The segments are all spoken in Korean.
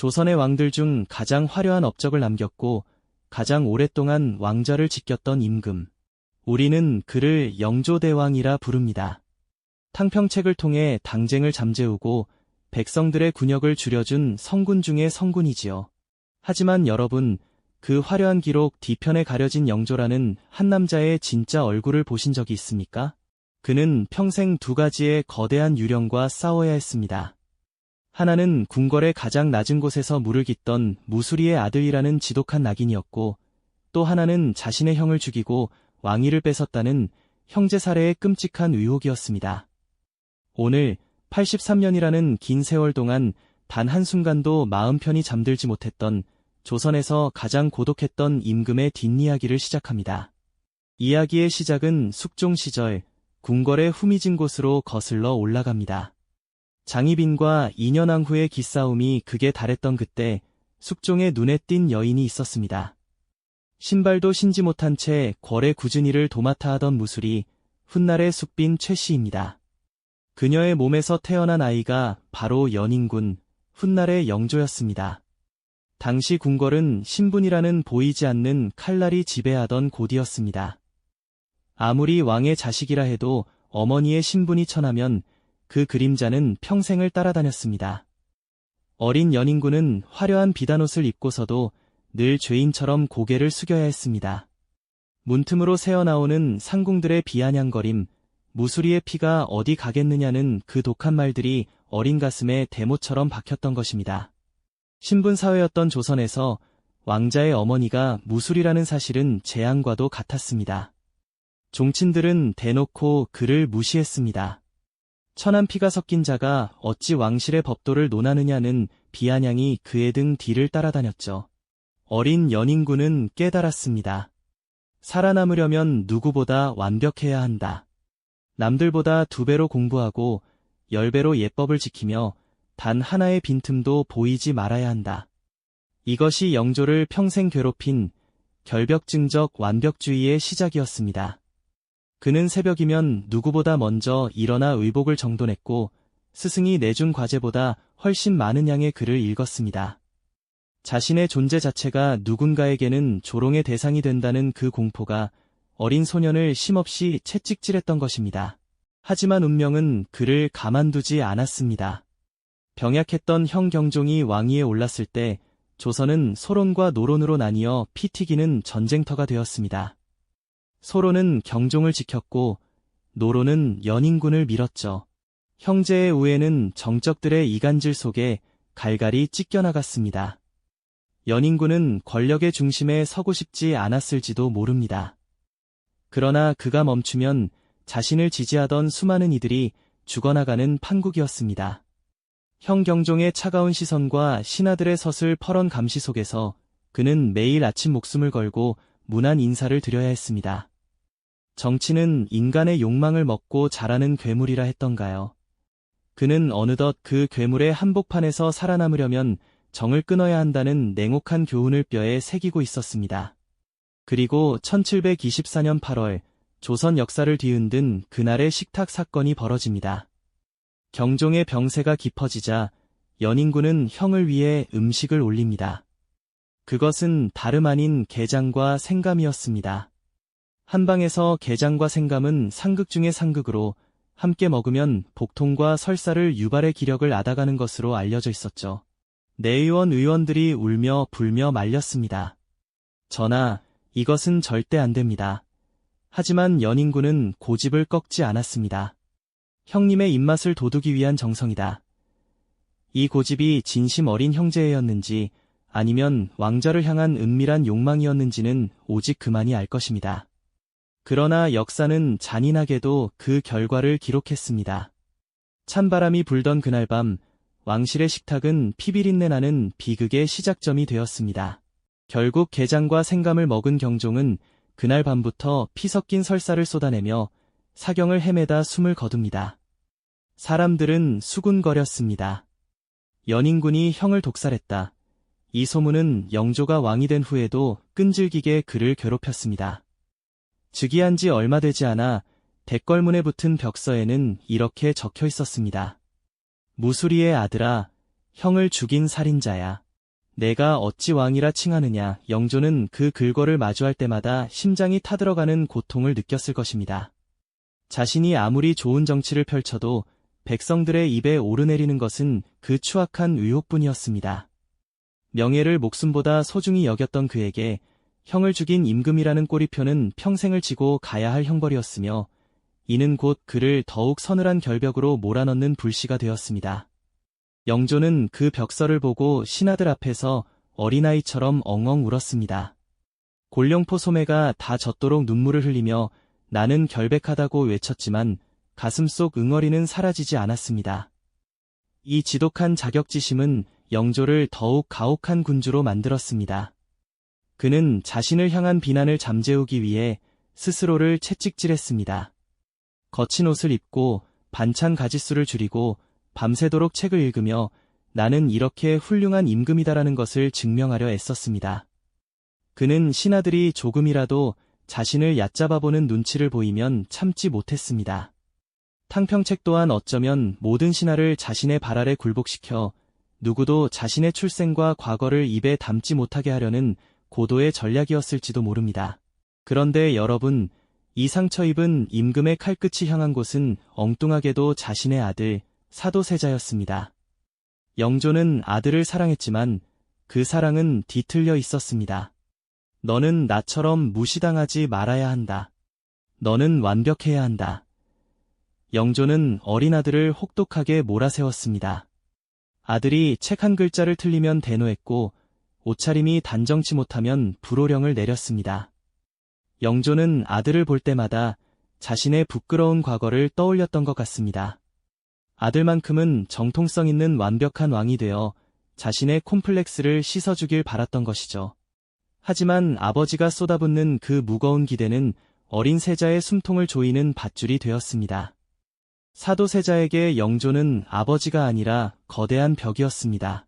조선의 왕들 중 가장 화려한 업적을 남겼고 가장 오랫동안 왕좌를 지켰던 임금. 우리는 그를 영조대왕이라 부릅니다. 탕평책을 통해 당쟁을 잠재우고 백성들의 군역을 줄여준 성군 중의 성군이지요. 하지만 여러분, 그 화려한 기록 뒤편에 가려진 영조라는 한 남자의 진짜 얼굴을 보신 적이 있습니까? 그는 평생 두 가지의 거대한 유령과 싸워야 했습니다. 하나는 궁궐의 가장 낮은 곳에서 물을 깃던 무수리의 아들이라는 지독한 낙인이었고, 또 하나는 자신의 형을 죽이고 왕위를 뺏었다는 형제 살해의 끔찍한 의혹이었습니다. 오늘 83년이라는 긴 세월 동안 단 한순간도 마음 편히 잠들지 못했던 조선에서 가장 고독했던 임금의 뒷이야기를 시작합니다. 이야기의 시작은 숙종 시절 궁궐의 후미진 곳으로 거슬러 올라갑니다. 장희빈과 인현왕후의 기싸움이 극에 달했던 그때 숙종의 눈에 띈 여인이 있었습니다. 신발도 신지 못한 채 궐의 굳은이를 도맡아 하던 무술이 훗날의 숙빈 최씨입니다. 그녀의 몸에서 태어난 아이가 바로 연인군, 훗날의 영조였습니다. 당시 궁궐은 신분이라는 보이지 않는 칼날이 지배하던 곳이었습니다. 아무리 왕의 자식이라 해도 어머니의 신분이 천하면 그 그림자는 평생을 따라다녔습니다. 어린 연인군은 화려한 비단옷을 입고서도 늘 죄인처럼 고개를 숙여야 했습니다. 문틈으로 새어나오는 상궁들의 비아냥거림, 무수리의 피가 어디 가겠느냐는 그 독한 말들이 어린 가슴에 대못처럼 박혔던 것입니다. 신분사회였던 조선에서 왕자의 어머니가 무술이라는 사실은 재앙과도 같았습니다. 종친들은 대놓고 그를 무시했습니다. 천한 피가 섞인 자가 어찌 왕실의 법도를 논하느냐는 비아냥이 그의 등 뒤를 따라다녔죠. 어린 연인군은 깨달았습니다. 살아남으려면 누구보다 완벽해야 한다. 남들보다 2배로 공부하고 10배로 예법을 지키며 단 하나의 빈틈도 보이지 말아야 한다. 이것이 영조를 평생 괴롭힌 결벽증적 완벽주의의 시작이었습니다. 그는 새벽이면 누구보다 먼저 일어나 의복을 정돈했고 스승이 내준 과제보다 훨씬 많은 양의 글을 읽었습니다. 자신의 존재 자체가 누군가에게는 조롱의 대상이 된다는 그 공포가 어린 소년을 쉼없이 채찍질했던 것입니다. 하지만 운명은 그를 가만두지 않았습니다. 병약했던 형 경종이 왕위에 올랐을 때 조선은 소론과 노론으로 나뉘어 피 튀기는 전쟁터가 되었습니다. 소론은 경종을 지켰고 노론은 연인군을 밀었죠. 형제의 우애는 정적들의 이간질 속에 갈갈이 찢겨나갔습니다. 연인군은 권력의 중심에 서고 싶지 않았을지도 모릅니다. 그러나 그가 멈추면 자신을 지지하던 수많은 이들이 죽어나가는 판국이었습니다. 형 경종의 차가운 시선과 신하들의 서슬 퍼런 감시 속에서 그는 매일 아침 목숨을 걸고 문안 인사를 드려야 했습니다. 정치는 인간의 욕망을 먹고 자라는 괴물이라 했던가요? 그는 어느덧 그 괴물의 한복판에서 살아남으려면 정을 끊어야 한다는 냉혹한 교훈을 뼈에 새기고 있었습니다. 그리고 1724년 8월 조선 역사를 뒤흔든 그날의 식탁 사건이 벌어집니다. 경종의 병세가 깊어지자 연인군은 형을 위해 음식을 올립니다. 그것은 다름 아닌 게장과 생감이었습니다. 한방에서 게장과 생감은 상극 중의 상극으로 함께 먹으면 복통과 설사를 유발의 기력을 앗아가는 것으로 알려져 있었죠. 의원들이 울며 불며 말렸습니다. 전하, 이것은 절대 안 됩니다. 하지만 연인군은 고집을 꺾지 않았습니다. 형님의 입맛을 돋우기 위한 정성이다. 이 고집이 진심 어린 형제애였는지 아니면 왕자를 향한 은밀한 욕망이었는지는 오직 그만이 알 것입니다. 그러나 역사는 잔인하게도 그 결과를 기록했습니다. 찬바람이 불던 그날 밤 왕실의 식탁은 피비린내 나는 비극의 시작점이 되었습니다. 결국 게장과 생감을 먹은 경종은 그날 밤부터 피 섞인 설사를 쏟아내며 사경을 헤매다 숨을 거둡니다. 사람들은 수군거렸습니다. 연인군이 형을 독살했다. 이 소문은 영조가 왕이 된 후에도 끈질기게 그를 괴롭혔습니다. 즉위한 지 얼마 되지 않아 대궐문에 붙은 벽서에는 이렇게 적혀 있었습니다. 무수리의 아들아, 형을 죽인 살인자야. 내가 어찌 왕이라 칭하느냐. 영조는 그 글궐을 마주할 때마다 심장이 타들어가는 고통을 느꼈을 것입니다. 자신이 아무리 좋은 정치를 펼쳐도 백성들의 입에 오르내리는 것은 그 추악한 의혹뿐이었습니다. 명예를 목숨보다 소중히 여겼던 그에게 형을 죽인 임금이라는 꼬리표는 평생을 지고 가야 할 형벌이었으며 이는 곧 그를 더욱 서늘한 결벽으로 몰아넣는 불씨가 되었습니다. 영조는 그 벽설을 보고 신하들 앞에서 어린아이처럼 엉엉 울었습니다. 곤룡포 소매가 다 젖도록 눈물을 흘리며 나는 결백하다고 외쳤지만 가슴속 응어리는 사라지지 않았습니다. 이 지독한 자격지심은 영조를 더욱 가혹한 군주로 만들었습니다. 그는 자신을 향한 비난을 잠재우기 위해 스스로를 채찍질했습니다. 거친 옷을 입고 반찬 가짓수를 줄이고 밤새도록 책을 읽으며 나는 이렇게 훌륭한 임금이다라는 것을 증명하려 애썼습니다. 그는 신하들이 조금이라도 자신을 얕잡아보는 눈치를 보이면 참지 못했습니다. 탕평책 또한 어쩌면 모든 신하를 자신의 발 아래 굴복시켜 누구도 자신의 출생과 과거를 입에 담지 못하게 하려는 고도의 전략이었을지도 모릅니다. 그런데 여러분, 이 상처 입은 임금의 칼끝이 향한 곳은 엉뚱하게도 자신의 아들 사도세자였습니다. 영조는 아들을 사랑했지만 그 사랑은 뒤틀려 있었습니다. 너는 나처럼 무시당하지 말아야 한다. 너는 완벽해야 한다. 영조는 어린 아들을 혹독하게 몰아세웠습니다. 아들이 책 한 글자를 틀리면 대노했고 옷차림이 단정치 못하면 불호령을 내렸습니다. 영조는 아들을 볼 때마다 자신의 부끄러운 과거를 떠올렸던 것 같습니다. 아들만큼은 정통성 있는 완벽한 왕이 되어 자신의 콤플렉스를 씻어주길 바랐던 것이죠. 하지만 아버지가 쏟아붓는 그 무거운 기대는 어린 세자의 숨통을 조이는 밧줄이 되었습니다. 사도세자에게 영조는 아버지가 아니라 거대한 벽이었습니다.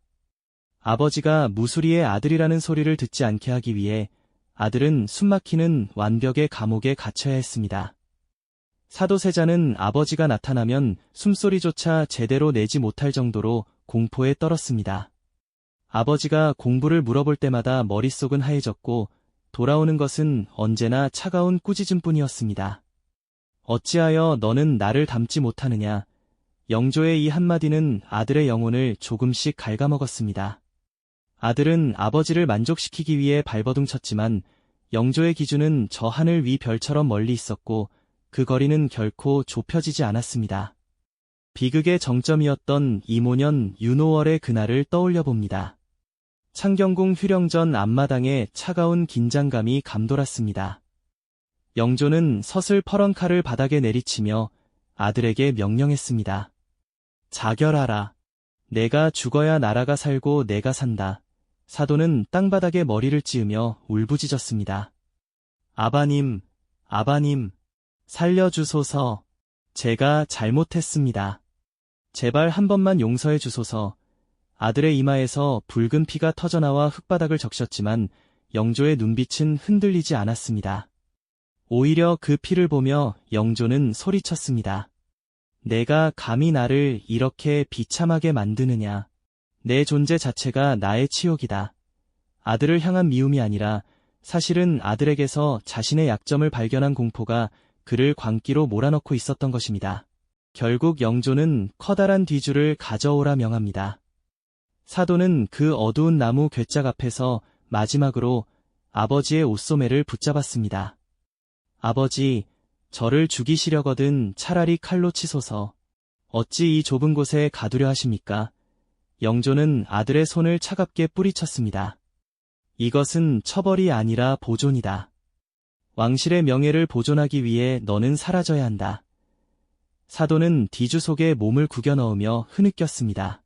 아버지가 무수리의 아들이라는 소리를 듣지 않게 하기 위해 아들은 숨막히는 완벽의 감옥에 갇혀야 했습니다. 사도세자는 아버지가 나타나면 숨소리조차 제대로 내지 못할 정도로 공포에 떨었습니다. 아버지가 공부를 물어볼 때마다 머릿속은 하얘졌고 돌아오는 것은 언제나 차가운 꾸짖음뿐이었습니다. 어찌하여 너는 나를 닮지 못하느냐. 영조의 이 한마디는 아들의 영혼을 조금씩 갉아먹었습니다. 아들은 아버지를 만족시키기 위해 발버둥 쳤지만 영조의 기준은 저 하늘 위 별처럼 멀리 있었고 그 거리는 결코 좁혀지지 않았습니다. 비극의 정점이었던 이모년 윤오월의 그날을 떠올려 봅니다. 창경궁 휴령전 앞마당에 차가운 긴장감이 감돌았습니다. 영조는 서슬퍼런 칼을 바닥에 내리치며 아들에게 명령했습니다. 자결하라. 내가 죽어야 나라가 살고 내가 산다. 사도는 땅바닥에 머리를 찌으며 울부짖었습니다. 아바님, 아바님, 살려주소서. 제가 잘못했습니다. 제발 한 번만 용서해 주소서. 아들의 이마에서 붉은 피가 터져나와 흙바닥을 적셨지만 영조의 눈빛은 흔들리지 않았습니다. 오히려 그 피를 보며 영조는 소리쳤습니다. 내가 감히 나를 이렇게 비참하게 만드느냐. 내 존재 자체가 나의 치욕이다. 아들을 향한 미움이 아니라 사실은 아들에게서 자신의 약점을 발견한 공포가 그를 광기로 몰아넣고 있었던 것입니다. 결국 영조는 커다란 뒤줄을 가져오라 명합니다. 사도는 그 어두운 나무 괴짝 앞에서 마지막으로 아버지의 옷소매를 붙잡았습니다. 아버지, 저를 죽이시려거든 차라리 칼로 치소서. 어찌 이 좁은 곳에 가두려 하십니까? 영조는 아들의 손을 차갑게 뿌리쳤습니다. 이것은 처벌이 아니라 보존이다. 왕실의 명예를 보존하기 위해 너는 사라져야 한다. 사도는 뒤주 속에 몸을 구겨 넣으며 흐느꼈습니다.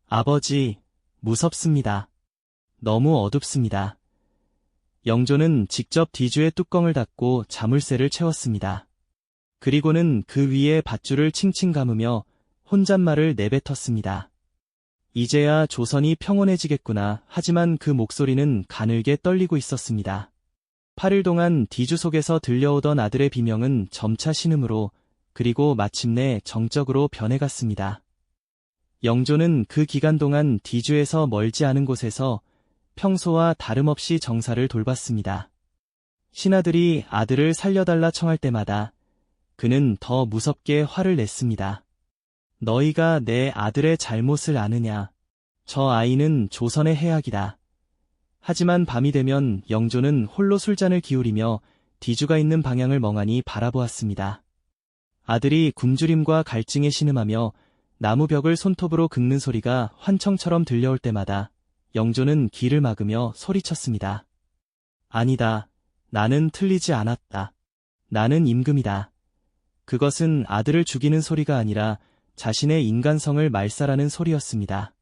아버지, 무섭습니다. 너무 어둡습니다. 영조는 직접 뒤주의 뚜껑을 닫고 자물쇠를 채웠습니다. 그리고는 그 위에 밧줄을 칭칭 감으며 혼잣말을 내뱉었습니다. 이제야 조선이 평온해지겠구나. 하지만 그 목소리는 가늘게 떨리고 있었습니다. 8일 동안 뒤주 속에서 들려오던 아들의 비명은 점차 신음으로 그리고 마침내 정적으로 변해갔습니다. 영조는 그 기간 동안 디주에서 멀지 않은 곳에서 평소와 다름없이 정사를 돌봤습니다. 신하들이 아들을 살려달라 청할 때마다 그는 더 무섭게 화를 냈습니다. 너희가 내 아들의 잘못을 아느냐? 저 아이는 조선의 해악이다. 하지만 밤이 되면 영조는 홀로 술잔을 기울이며 디주가 있는 방향을 멍하니 바라보았습니다. 아들이 굶주림과 갈증에 신음하며 나무벽을 손톱으로 긁는 소리가 환청처럼 들려올 때마다 영조는 귀를 막으며 소리쳤습니다. 아니다. 나는 틀리지 않았다. 나는 임금이다. 그것은 아들을 죽이는 소리가 아니라 자신의 인간성을 말살하는 소리였습니다.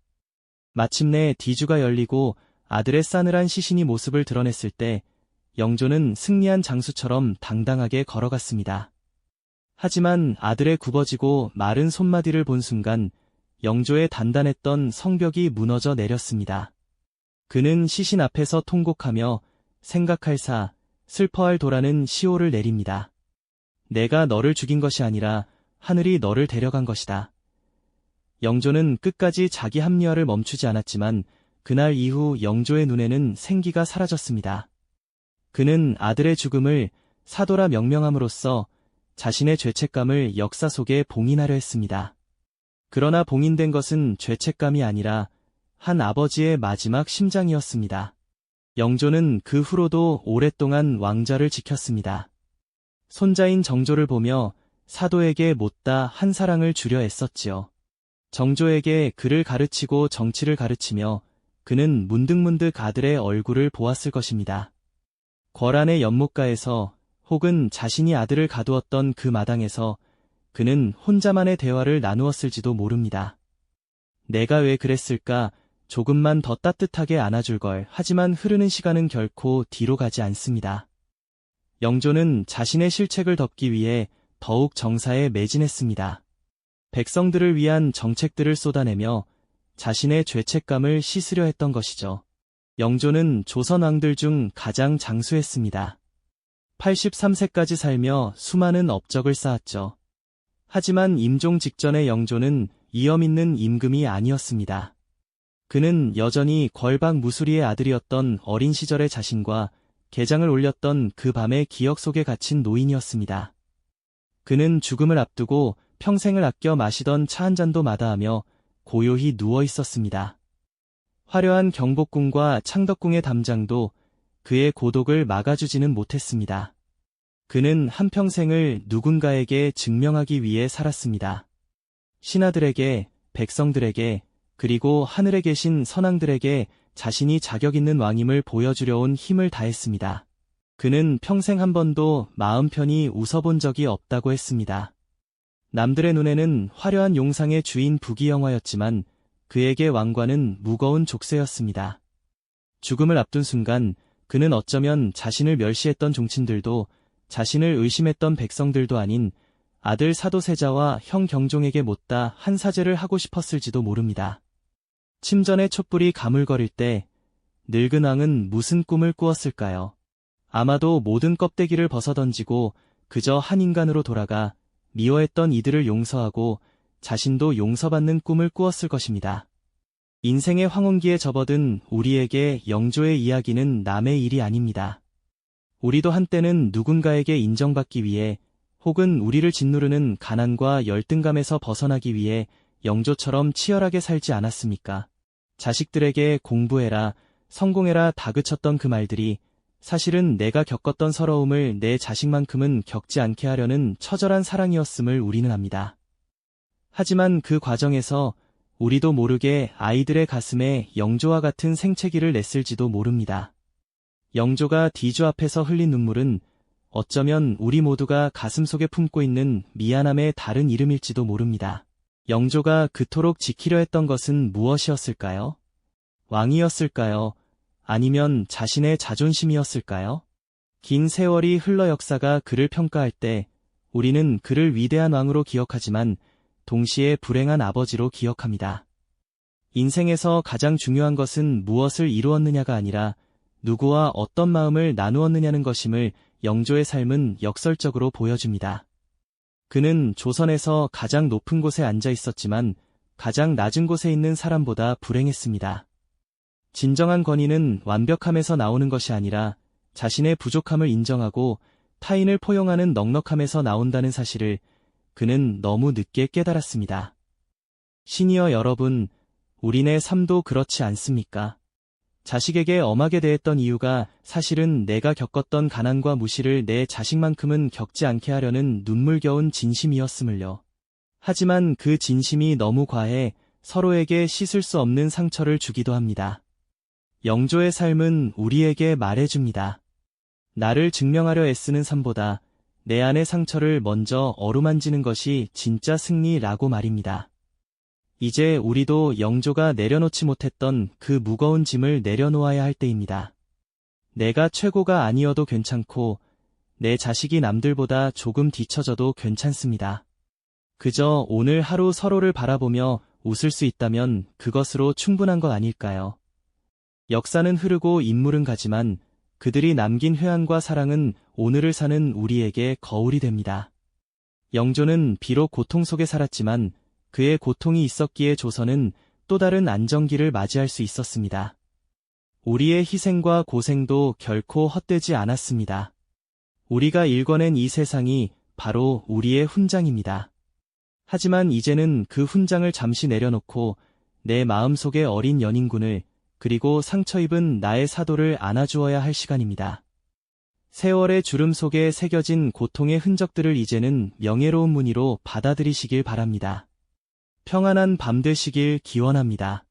마침내 디주가 열리고 아들의 싸늘한 시신이 모습을 드러냈을 때 영조는 승리한 장수처럼 당당하게 걸어갔습니다. 하지만 아들의 굽어지고 마른 손마디를 본 순간 영조의 단단했던 성벽이 무너져 내렸습니다. 그는 시신 앞에서 통곡하며 생각할 사, 슬퍼할 도라는 시호를 내립니다. 내가 너를 죽인 것이 아니라 하늘이 너를 데려간 것이다. 영조는 끝까지 자기 합리화를 멈추지 않았지만 그날 이후 영조의 눈에는 생기가 사라졌습니다. 그는 아들의 죽음을 사도라 명명함으로써 자신의 죄책감을 역사 속에 봉인하려 했습니다. 그러나 봉인된 것은 죄책감이 아니라 한 아버지의 마지막 심장이었습니다. 영조는 그 후로도 오랫동안 왕좌를 지켰습니다. 손자인 정조를 보며 사도에게 못다 한 사랑을 주려 애썼지요. 정조에게 글을 가르치고 정치를 가르치며 그는 문득문득 아들의 얼굴을 보았을 것입니다. 궐안의 연못가에서 혹은 자신이 아들을 가두었던 그 마당에서 그는 혼자만의 대화를 나누었을지도 모릅니다. 내가 왜 그랬을까? 조금만 더 따뜻하게 안아줄 걸. 하지만 흐르는 시간은 결코 뒤로 가지 않습니다. 영조는 자신의 실책을 덮기 위해 더욱 정사에 매진했습니다. 백성들을 위한 정책들을 쏟아내며 자신의 죄책감을 씻으려 했던 것이죠. 영조는 조선 왕들 중 가장 장수했습니다. 83세까지 살며 수많은 업적을 쌓았죠. 하지만 임종 직전의 영조는 이엄 있는 임금이 아니었습니다. 그는 여전히 궐박 무수리의 아들이었던 어린 시절의 자신과 게장을 올렸던 그 밤의 기억 속에 갇힌 노인이었습니다. 그는 죽음을 앞두고 평생을 아껴 마시던 차 한 잔도 마다하며 고요히 누워 있었습니다. 화려한 경복궁과 창덕궁의 담장도 그의 고독을 막아주지는 못했습니다. 그는 한평생을 누군가에게 증명하기 위해 살았습니다. 신하들에게, 백성들에게, 그리고 하늘에 계신 선왕들에게 자신이 자격 있는 왕임을 보여주려 온 힘을 다했습니다. 그는 평생 한 번도 마음 편히 웃어본 적이 없다고 했습니다. 남들의 눈에는 화려한 용상의 주인 부귀영화였지만 그에게 왕관은 무거운 족쇄였습니다. 죽음을 앞둔 순간 그는 어쩌면 자신을 멸시했던 종친들도 자신을 의심했던 백성들도 아닌 아들 사도세자와 형 경종에게 못다 한 사죄를 하고 싶었을지도 모릅니다. 침전의 촛불이 가물거릴 때 늙은 왕은 무슨 꿈을 꾸었을까요? 아마도 모든 껍데기를 벗어던지고 그저 한 인간으로 돌아가 미워했던 이들을 용서하고 자신도 용서받는 꿈을 꾸었을 것입니다. 인생의 황혼기에 접어든 우리에게 영조의 이야기는 남의 일이 아닙니다. 우리도 한때는 누군가에게 인정받기 위해 혹은 우리를 짓누르는 가난과 열등감에서 벗어나기 위해 영조처럼 치열하게 살지 않았습니까? 자식들에게 공부해라, 성공해라 다그쳤던 그 말들이 사실은 내가 겪었던 서러움을 내 자식만큼은 겪지 않게 하려는 처절한 사랑이었음을 우리는 압니다. 하지만 그 과정에서 우리도 모르게 아이들의 가슴에 영조와 같은 생채기를 냈을지도 모릅니다. 영조가 디주 앞에서 흘린 눈물은 어쩌면 우리 모두가 가슴속에 품고 있는 미안함의 다른 이름일지도 모릅니다. 영조가 그토록 지키려 했던 것은 무엇이었을까요? 왕이었을까요? 아니면 자신의 자존심이었을까요? 긴 세월이 흘러 역사가 그를 평가할 때 우리는 그를 위대한 왕으로 기억하지만 동시에 불행한 아버지로 기억합니다. 인생에서 가장 중요한 것은 무엇을 이루었느냐가 아니라 누구와 어떤 마음을 나누었느냐는 것임을 영조의 삶은 역설적으로 보여줍니다. 그는 조선에서 가장 높은 곳에 앉아 있었지만 가장 낮은 곳에 있는 사람보다 불행했습니다. 진정한 권위는 완벽함에서 나오는 것이 아니라 자신의 부족함을 인정하고 타인을 포용하는 넉넉함에서 나온다는 사실을 그는 너무 늦게 깨달았습니다. 시니어 여러분, 우리네 삶도 그렇지 않습니까? 자식에게 엄하게 대했던 이유가 사실은 내가 겪었던 가난과 무시를 내 자식만큼은 겪지 않게 하려는 눈물겨운 진심이었음을요. 하지만 그 진심이 너무 과해 서로에게 씻을 수 없는 상처를 주기도 합니다. 영조의 삶은 우리에게 말해줍니다. 나를 증명하려 애쓰는 삶보다 내 안의 상처를 먼저 어루만지는 것이 진짜 승리라고 말입니다. 이제 우리도 영조가 내려놓지 못했던 그 무거운 짐을 내려놓아야 할 때입니다. 내가 최고가 아니어도 괜찮고 내 자식이 남들보다 조금 뒤처져도 괜찮습니다. 그저 오늘 하루 서로를 바라보며 웃을 수 있다면 그것으로 충분한 것 아닐까요? 역사는 흐르고 인물은 가지만 그들이 남긴 회한과 사랑은 오늘을 사는 우리에게 거울이 됩니다. 영조는 비록 고통 속에 살았지만 그의 고통이 있었기에 조선은 또 다른 안정기를 맞이할 수 있었습니다. 우리의 희생과 고생도 결코 헛되지 않았습니다. 우리가 일궈낸 이 세상이 바로 우리의 훈장입니다. 하지만 이제는 그 훈장을 잠시 내려놓고 내 마음속의 어린 연인군을 그리고 상처 입은 나의 사도를 안아주어야 할 시간입니다. 세월의 주름 속에 새겨진 고통의 흔적들을 이제는 명예로운 무늬로 받아들이시길 바랍니다. 평안한 밤 되시길 기원합니다.